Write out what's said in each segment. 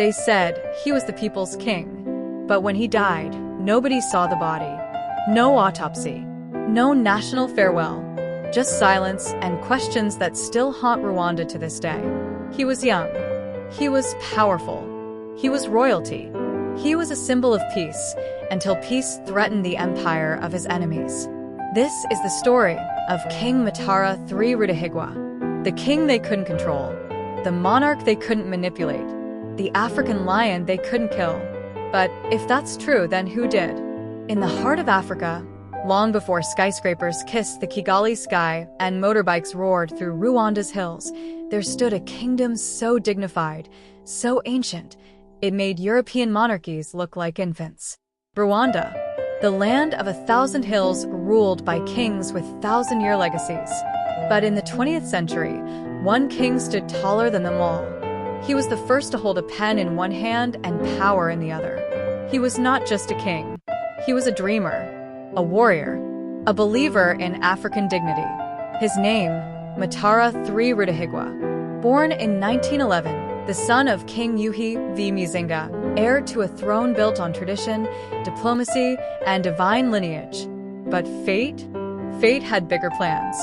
They said he was the people's king. But when he died, nobody saw the body. No autopsy. No national farewell. Just silence and questions that still haunt Rwanda to this day. He was young. He was powerful. He was royalty. He was a symbol of peace, until peace threatened the empire of his enemies. This is the story of King Mutara III Rudahigwa, the king they couldn't control, the monarch they couldn't manipulate, the African lion they couldn't kill. But if that's true, then who did? In the heart of Africa, long before skyscrapers kissed the Kigali sky and motorbikes roared through Rwanda's hills, there stood a kingdom so dignified, so ancient, it made European monarchies look like infants. Rwanda, the land of 1,000 hills ruled by kings with 1,000-year legacies. But in the 20th century, one king stood taller than them all. He was the first to hold a pen in one hand and power in the other. He was not just a king. He was a dreamer, a warrior, a believer in African dignity. His name, Mutara III Rudahigwa. Born in 1911, the son of King Yuhi V. Muzinga, heir to a throne built on tradition, diplomacy, and divine lineage. But fate had bigger plans.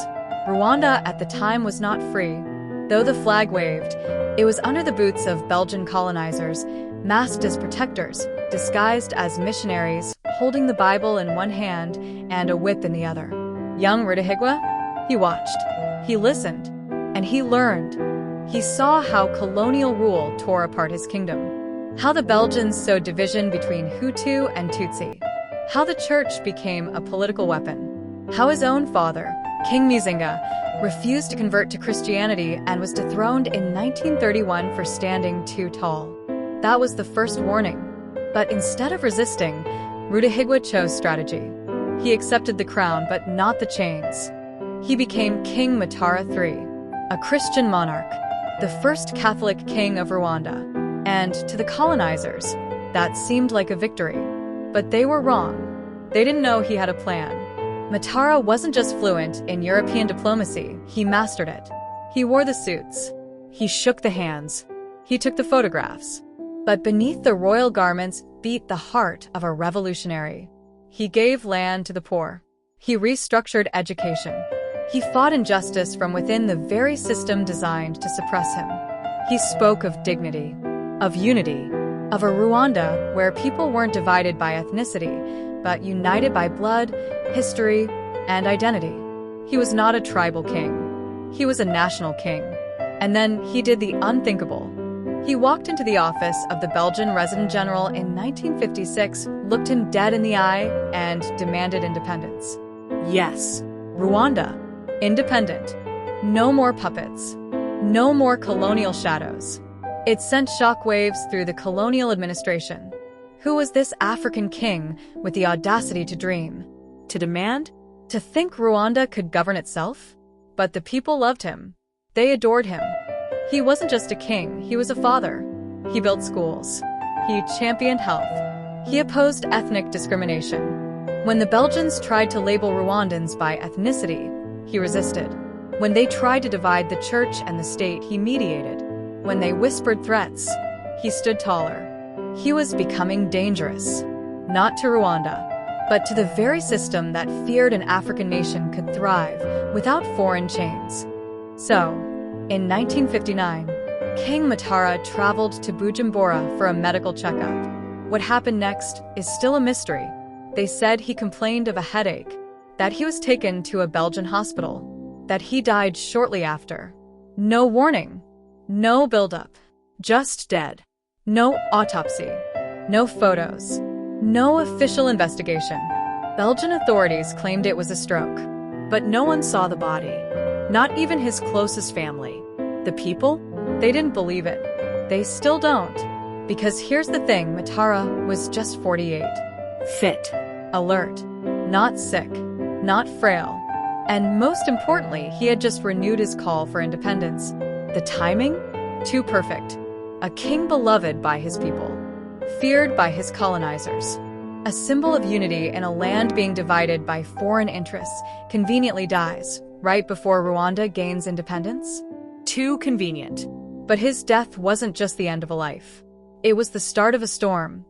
Rwanda at the time was not free. Though the flag waved, it was under the boots of Belgian colonizers, masked as protectors, disguised as missionaries, holding the Bible in one hand and a whip in the other. Young Rudahigwa? He watched, he listened, and he learned. He saw how colonial rule tore apart his kingdom, how the Belgians sowed division between Hutu and Tutsi, how the church became a political weapon, how his own father, King Muzinga, refused to convert to Christianity and was dethroned in 1931 for standing too tall. That was the first warning. But instead of resisting, Rudahigwa chose strategy. He accepted the crown but not the chains. He became King Mutara III, a Christian monarch, the first Catholic king of Rwanda. And to the colonizers, that seemed like a victory. But they were wrong. They didn't know he had a plan. Mutara wasn't just fluent in European diplomacy, he mastered it. He wore the suits. He shook the hands. He took the photographs. But beneath the royal garments beat the heart of a revolutionary. He gave land to the poor. He restructured education. He fought injustice from within the very system designed to suppress him. He spoke of dignity, of unity, of a Rwanda where people weren't divided by ethnicity, but united by blood, history, and identity. He was not a tribal king. He was a national king. And then he did the unthinkable. He walked into the office of the Belgian Resident General in 1956, looked him dead in the eye, and demanded independence. Yes, Rwanda. Independent. No more puppets. No more colonial shadows. It sent shockwaves through the colonial administration. Who was this African king with the audacity to dream, to demand, to think Rwanda could govern itself? But the people loved him. They adored him. He wasn't just a king, he was a father. He built schools. He championed health. He opposed ethnic discrimination. When the Belgians tried to label Rwandans by ethnicity, he resisted. When they tried to divide the church and the state, he mediated. When they whispered threats, he stood taller. He was becoming dangerous, not to Rwanda, but to the very system that feared an African nation could thrive without foreign chains. So, in 1959, King Mutara traveled to Bujumbura for a medical checkup. What happened next is still a mystery. They said he complained of a headache, that he was taken to a Belgian hospital, that he died shortly after. No warning, no buildup, just dead. No autopsy, no photos, no official investigation. Belgian authorities claimed it was a stroke, but no one saw the body, not even his closest family. The people? They didn't believe it. They still don't. Because here's the thing, Mutara was just 48. Fit, alert, not sick, not frail. And most importantly, he had just renewed his call for independence. The timing? Too perfect. A king beloved by his people, feared by his colonizers. A symbol of unity in a land being divided by foreign interests conveniently dies right before Rwanda gains independence. Too convenient. But his death wasn't just the end of a life. It was the start of a storm.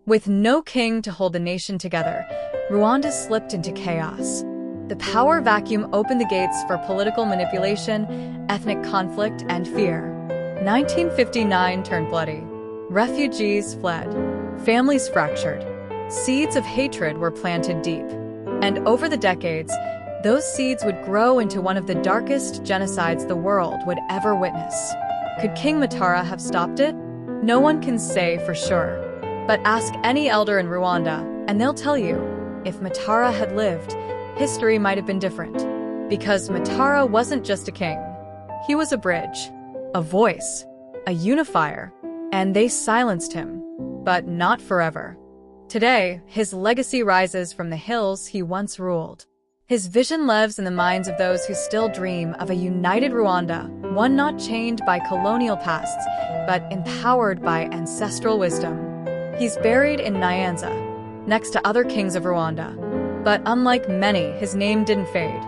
With no king to hold the nation together, Rwanda slipped into chaos. The power vacuum opened the gates for political manipulation, ethnic conflict, and fear. 1959 turned bloody. Refugees fled. Families fractured. Seeds of hatred were planted deep. And over the decades, those seeds would grow into one of the darkest genocides the world would ever witness. Could King Mutara have stopped it? No one can say for sure. But ask any elder in Rwanda, and they'll tell you, if Mutara had lived, history might have been different. Because Mutara wasn't just a king. He was a bridge, a voice, a unifier, and they silenced him. But not forever. Today, his legacy rises from the hills he once ruled. His vision lives in the minds of those who still dream of a united Rwanda, one not chained by colonial pasts, but empowered by ancestral wisdom. He's buried in Nyanza, next to other kings of Rwanda. But unlike many, his name didn't fade.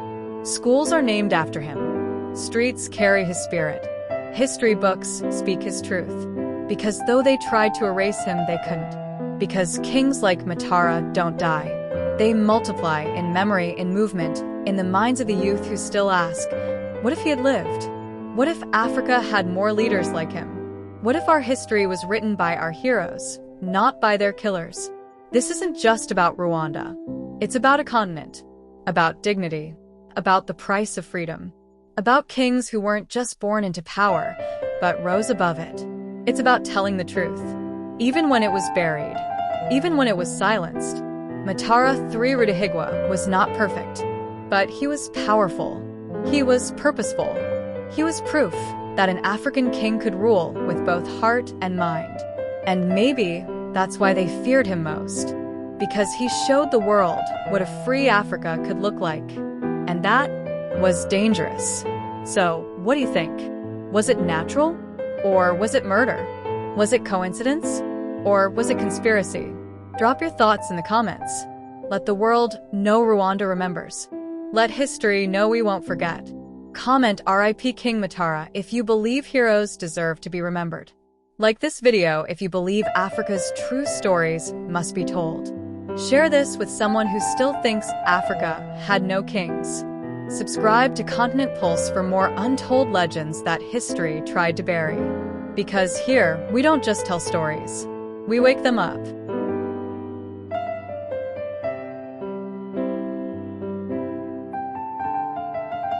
Schools are named after him. Streets carry his spirit. History books speak his truth. Because though they tried to erase him, they couldn't. Because kings like Mutara don't die. They multiply in memory, in movement, in the minds of the youth who still ask, what if he had lived? What if Africa had more leaders like him? What if our history was written by our heroes, not by their killers? This isn't just about Rwanda. It's about a continent, about dignity, about the price of freedom, about kings who weren't just born into power, but rose above it. It's about telling the truth, even when it was buried, even when it was silenced. Mutara III Rudahigwa was not perfect, but he was powerful. He was purposeful. He was proof that an African king could rule with both heart and mind. And maybe that's why they feared him most, because he showed the world what a free Africa could look like. And that was dangerous. So, what do you think? Was it natural? Or was it murder? Was it coincidence? Or was it conspiracy? Drop your thoughts in the comments. Let the world know Rwanda remembers. Let history know we won't forget. Comment RIP King Mutara if you believe heroes deserve to be remembered. Like this video if you believe Africa's true stories must be told. Share this with someone who still thinks Africa had no kings. Subscribe to Continent Pulse for more untold legends that history tried to bury. Because here, we don't just tell stories. We wake them up.